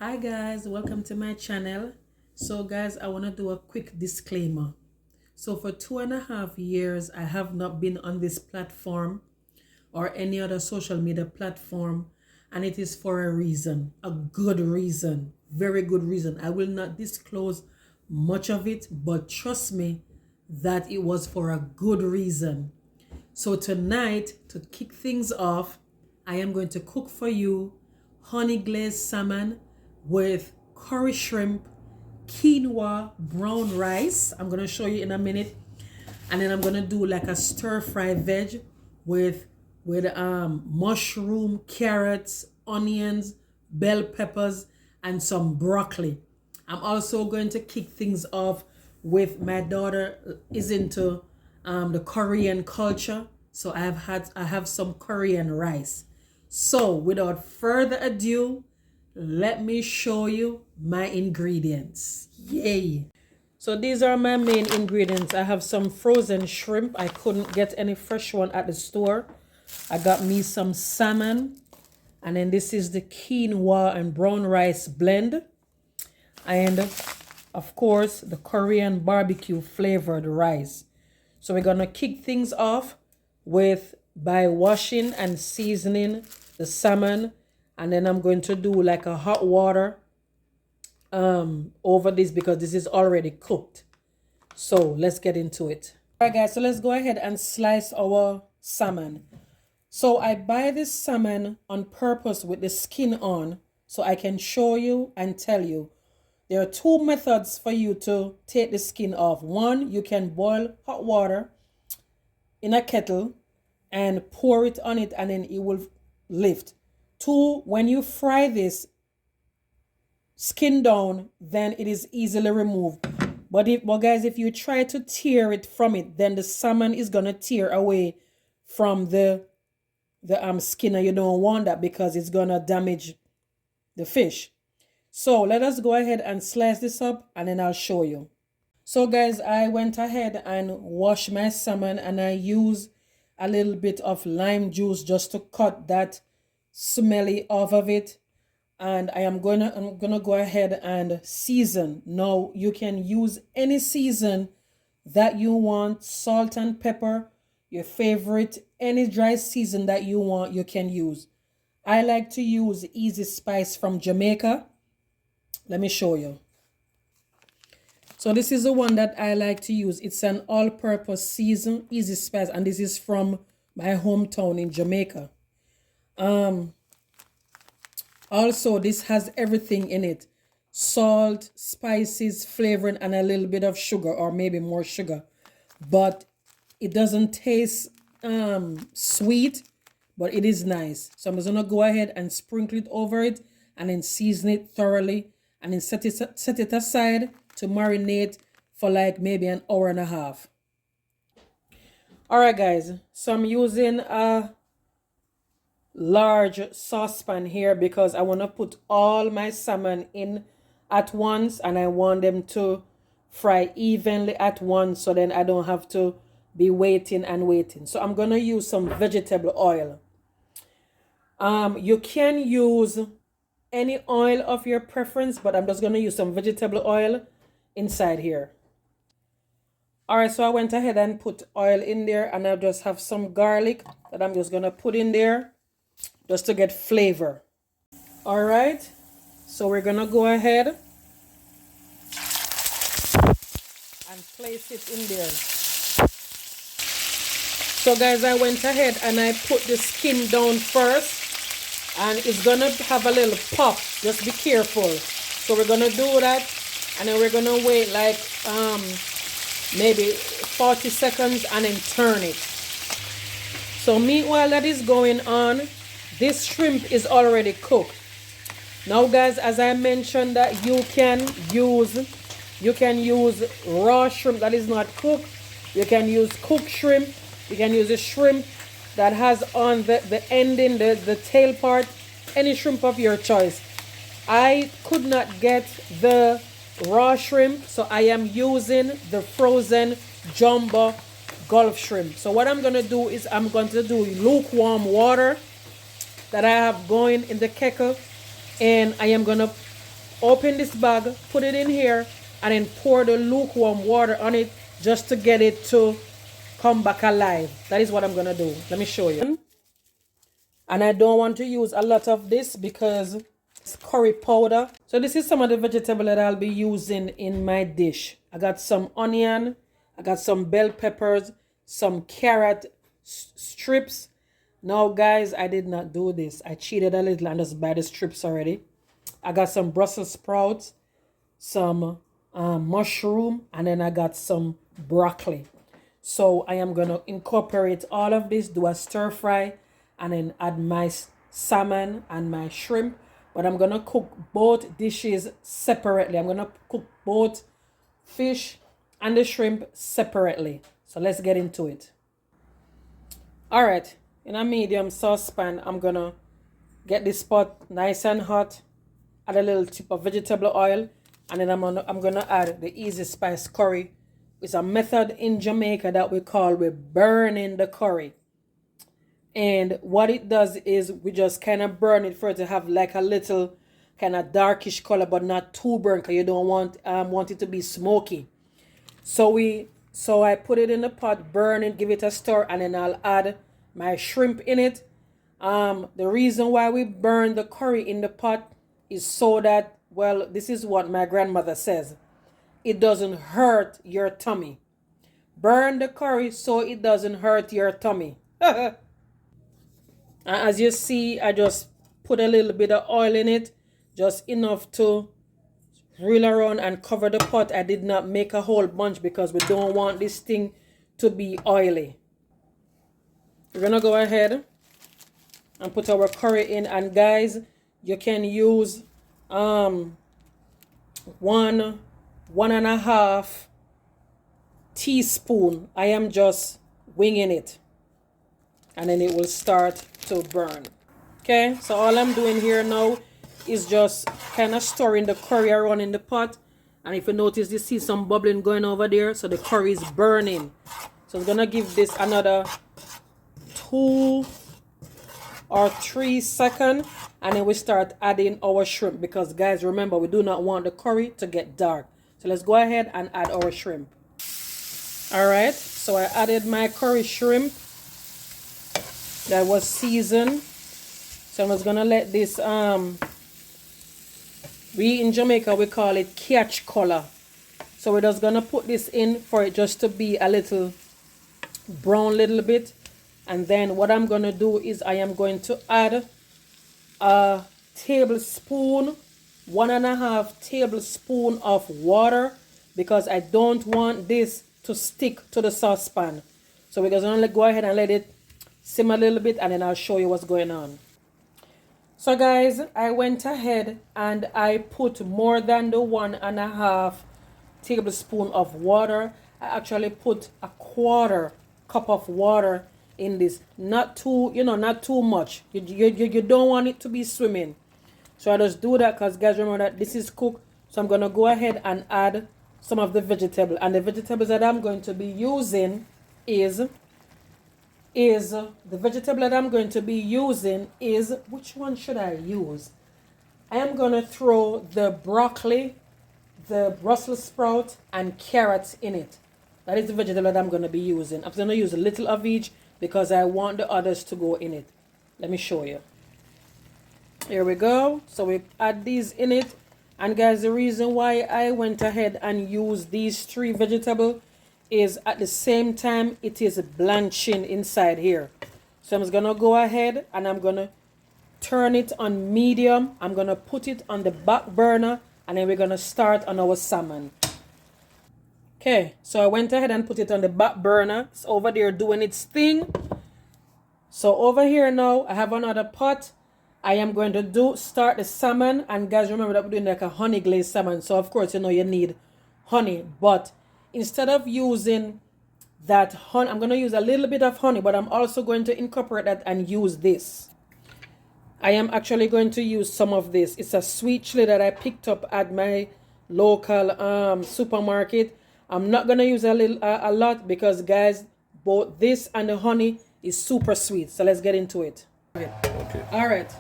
Hi guys, welcome to my channel. So guys, I want to do a quick disclaimer. So for 2.5 years, I have not been on this platform or any other social media platform, and it is for a reason, a good reason, very good reason. I will not disclose much of it, but trust me that it was for a good reason. So tonight, to kick things off, I am going to cook for you honey glazed salmon with curry shrimp, quinoa, brown rice. I'm going to show you in a minute. And then I'm going to do like a stir fry veg with mushroom, carrots, onions, bell peppers, and some broccoli. I'm also going to kick things off with my daughter is into the Korean culture. So I have some Korean rice. So without further ado, let me show you my ingredients. Yay! So these are my main ingredients. I have some frozen shrimp. I couldn't get any fresh one at the store. I got me some salmon. And then this is the quinoa and brown rice blend. And of course, the Korean barbecue flavored rice. So we're gonna kick things off by washing and seasoning the salmon, and then I'm going to do like a hot water over this because this is already cooked. So let's get into it. All right guys, so let's go ahead and slice our salmon. So I buy this salmon on purpose with the skin on so I can show you and tell you. There are two methods for you to take the skin off. One, you can boil hot water in a kettle and pour it on it, and then it will lift. Two, when you fry this skin down, then it is easily removed. But guys, if you try to tear it from it, then the salmon is gonna tear away from the skin, and you don't want that because it's gonna damage the fish. So let us go ahead and slice this up, and then I'll show you. So guys, I went ahead and washed my salmon, and I used a little bit of lime juice just to cut that smelly off of it. And I'm gonna go ahead and season. Now you can use any season that you want, salt and pepper, your favorite, any dry season that you want, you can use. I like to use Easy Spice from Jamaica. Let me show you. So this is the one that I like to use. It's an all-purpose season, Easy Spice, and this is from my hometown in Jamaica. Also, this has everything in it. Salt, spices, flavoring, and a little bit of sugar, or maybe more sugar. But it doesn't taste sweet, but it is nice. So I'm just gonna go ahead and sprinkle it over it and then season it thoroughly, and then set it aside to marinate for like maybe an hour and a half. All right guys, so I'm using a large saucepan here because I want to put all my salmon in at once, and I want them to fry evenly at once, so then I don't have to be waiting and waiting. So I'm gonna use some vegetable oil. You can use any oil of your preference, but I'm just gonna use some vegetable oil inside here. All right, so I went ahead and put oil in there, and I just have some garlic that I'm just gonna put in there just to get flavor. All right, so we're gonna go ahead and place it in there. So guys, I went ahead and I put the skin down first, and it's gonna have a little pop. Just be careful. So we're gonna do that, and then we're gonna wait like maybe 40 seconds and then turn it. So meanwhile that is going on, this shrimp is already cooked. Now guys, as I mentioned, that you can use raw shrimp that is not cooked. You can use cooked shrimp. You can use a shrimp that has on the ending, the tail part, any shrimp of your choice. I could not get the raw shrimp, so I am using the frozen jumbo Gulf shrimp. So what I'm gonna do is I'm going to do lukewarm water that I have going in the kettle, and I am gonna open this bag, put it in here, and then pour the lukewarm water on it just to get it to come back alive. That is what I'm gonna do. Let me show you. And I don't want to use a lot of this because it's curry powder. So this is some of the vegetable that I'll be using in my dish. I got some onion, I got some bell peppers, some carrot strips. Now guys, I did not do this. I cheated a little and just buy the strips already. I got some Brussels sprouts, some mushroom, and then I got some broccoli. So I am gonna incorporate all of this, do a stir fry, and then add my salmon and my shrimp. But I'm gonna cook both dishes separately. I'm gonna cook both fish and the shrimp separately. So let's get into it. All right, in a medium saucepan, I'm gonna get this pot nice and hot, add a little tip of vegetable oil, and then I'm gonna add the easy spice curry. It's a method in Jamaica that we call burning the curry. And what it does is we just kind of burn it for it to have like a little kind of darkish color, but not too burnt, because you don't want it to be smoky. So I put it in the pot, burn it, give it a stir, and then I'll add my shrimp in it. The reason why we burn the curry in the pot is so that, well, this is what my grandmother says, it doesn't hurt your tummy. Burn the curry so it doesn't hurt your tummy. As you see, I just put a little bit of oil in it, just enough to reel around and cover the pot. I did not make a whole bunch because we don't want this thing to be oily. We're gonna go ahead and put our curry in, and guys, you can use 1.5 teaspoon. I am just winging it, and then it will start to burn. Okay, so all I'm doing here now is just kind of stirring the curry around in the pot, and if you notice, you see some bubbling going over there, so the curry is burning. So I'm gonna give this another 2 or 3 seconds, and then we start adding our shrimp, because guys, remember, we do not want the curry to get dark. So let's go ahead and add our shrimp. All right, so I added my curry shrimp that was seasoned. So I'm just gonna let this we in Jamaica we call it catch color. So we're just gonna put this in for it just to be a little brown little bit. And then what I'm gonna do is I am going to add a tablespoon, 1.5 tablespoon of water, because I don't want this to stick to the saucepan. So we're just gonna go ahead and let it simmer a little bit, and then I'll show you what's going on. So guys, I went ahead and I put more than the 1.5 tablespoon of water. I actually put a 1/4 cup of water in this. Not too, not too much. You don't want it to be swimming. So I just do that because guys, remember that this is cooked. So I'm gonna go ahead and add some of the vegetable, and the vegetables that I'm going to be using is which one should I use? I am gonna throw the broccoli, the Brussels sprout, and carrots in it. That is the vegetable that I'm gonna be using. I'm gonna use a little of each because I want the others to go in it. Let me show you. Here we go. So we add these in it. And guys, the reason why I went ahead and used these 3 vegetables is at the same time it is blanching inside here. So I'm just gonna go ahead and I'm gonna turn it on medium. I'm gonna put it on the back burner, and then we're gonna start on our salmon. Okay, so I went ahead and put it on the back burner. It's over there doing its thing. So over here now, I have another pot. I am going to start the salmon, and guys, remember that we're doing like a honey glazed salmon. So of course, you need honey, but instead of using that honey, I'm going to use a little bit of honey, but I'm also going to incorporate that and use this. I am actually going to use some of this. It's a sweet chili that I picked up at my local supermarket. I'm not going to use a lot because guys, both this and the honey is super sweet. So let's get into it. Okay. All right.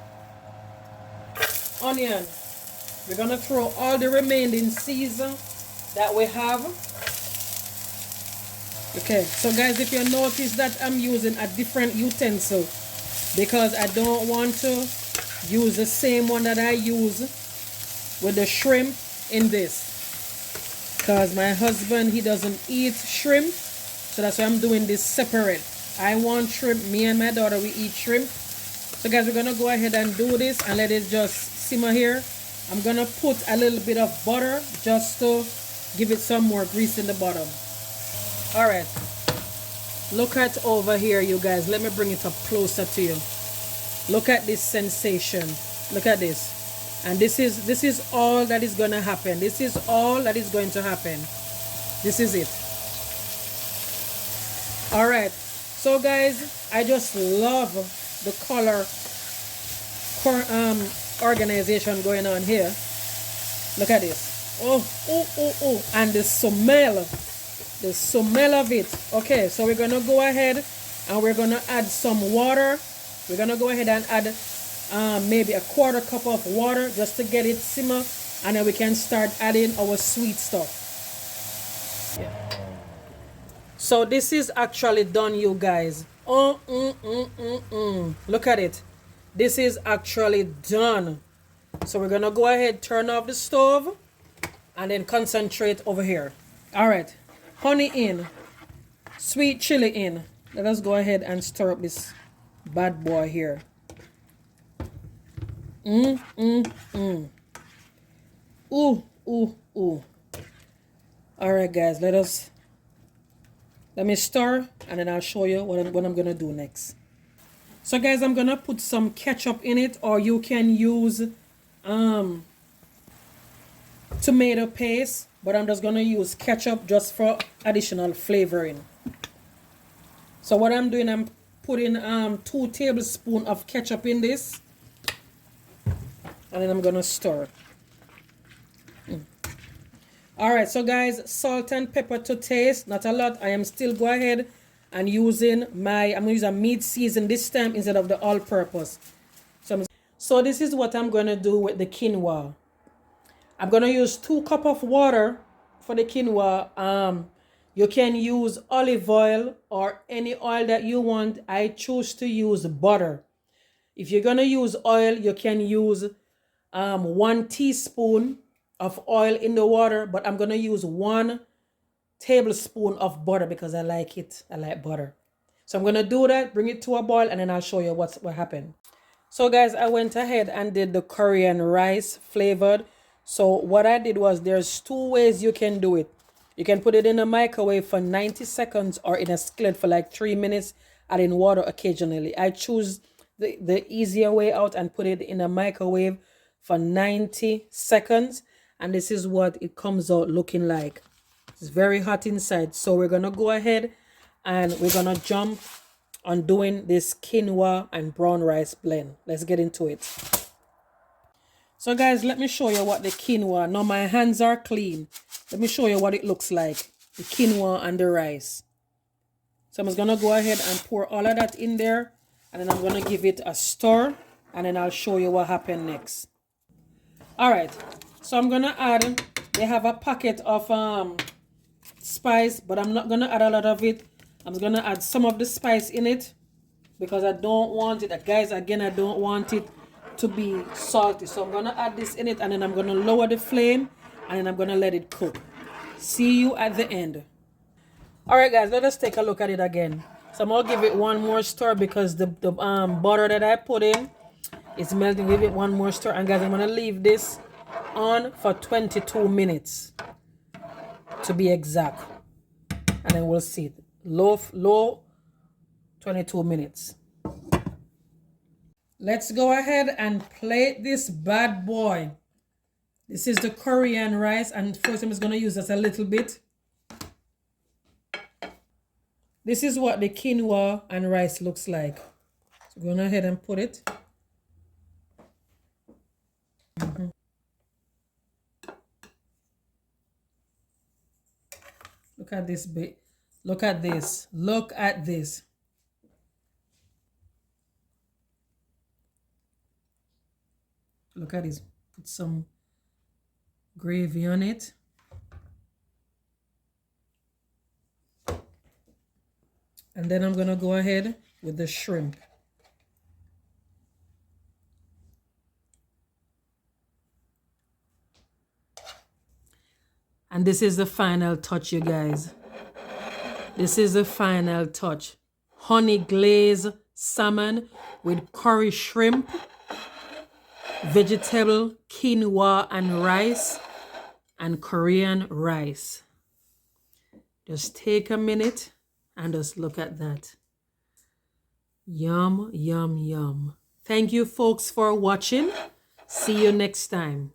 Onion, We're gonna throw all the remaining season that we have. Okay, so guys, if you notice that I'm using a different utensil because I don't want to use the same one that I use with the shrimp in this, because my husband, he doesn't eat shrimp, so that's why I'm doing this separate. I want shrimp. Me and my daughter, we eat shrimp. So guys, we're gonna go ahead and do this and let it just simmer here. I'm gonna put a little bit of butter just to give it some more grease in the bottom. All right, look at over here, you guys. Let me bring it up closer to you. Look at this sensation. Look at this. And this is all that is gonna happen. This is all that is going to happen. This is it. All right, so guys, I just love the color organization going on here. Look at this. Oh, oh, oh, oh. And the smell of it. Okay, so we're gonna go ahead and we're gonna add some water. We're gonna go ahead and add maybe a quarter cup of water just to get it simmer, and then we can start adding our sweet stuff. Yeah. So this is actually done, you guys. Look at it. This is actually done. So we're gonna go ahead, turn off the stove, and then concentrate over here. All right, honey in, sweet chili in. Let us go ahead and stir up this bad boy here. Ooh, ooh, ooh. All right, guys, let me stir, and then I'll show you what I'm gonna do next. So guys, I'm gonna put some ketchup in it, or you can use tomato paste, but I'm just gonna use ketchup just for additional flavoring. So what I'm doing, I'm putting 2 tablespoons of ketchup in this, and then I'm gonna stir. All right, so guys, salt and pepper to taste, not a lot. I am still go ahead and using I'm gonna use a meat season this time instead of the all-purpose. So this is what I'm gonna do with the quinoa. I'm gonna use 2 cups of water for the quinoa. You can use olive oil or any oil that you want. I choose to use butter. If you're gonna use oil, you can use 1 teaspoon of oil in the water, but I'm gonna use 1 tablespoon of butter because I like it. I like butter. So I'm gonna do that, bring it to a boil, and then I'll show you what happened. So guys, I went ahead and did the Korean rice flavored. So what I did was, there's 2 ways you can do it. You can put it in a microwave for 90 seconds or in a skillet for like 3 minutes, adding water occasionally. I choose the easier way out and put it in a microwave for 90 seconds. And this is what it comes out looking like. It's very hot inside. So we're going to go ahead and we're going to jump on doing this quinoa and brown rice blend. Let's get into it. So guys, let me show you what the quinoa, now my hands are clean. Let me show you what it looks like, the quinoa and the rice. So I'm just going to go ahead and pour all of that in there, and then I'm going to give it a stir, and then I'll show you what happened next. All right, so I'm going to add, they have a packet of spice, but I'm not going to add a lot of it. I'm just going to add some of the spice in it because I don't want it, guys, again, I don't want it to be salty. So I'm going to add this in it, and then I'm going to lower the flame, and then I'm going to let it cook. See you at the end. All right, guys, let us take a look at it again. So I'm going to give it one more stir because the butter that I put in is melting. Give it one more stir. And guys, I'm going to leave this on for 22 minutes to be exact. And then we'll see it. Low 22 minutes. Let's go ahead and plate this bad boy. This is the Korean rice, and first I'm just going to use this a little bit. This is what the quinoa and rice looks like. So go ahead and put it. Look at this bit. Look at this. Look at this. Look at this. Put some gravy on it. And then I'm going to go ahead with the shrimp. And this is the final touch, you guys. This is the final touch. Honey glazed salmon with curry shrimp, vegetable, quinoa and rice, and Korean rice. Just take a minute and just look at that. Yum, yum, yum. Thank you folks for watching. See you next time.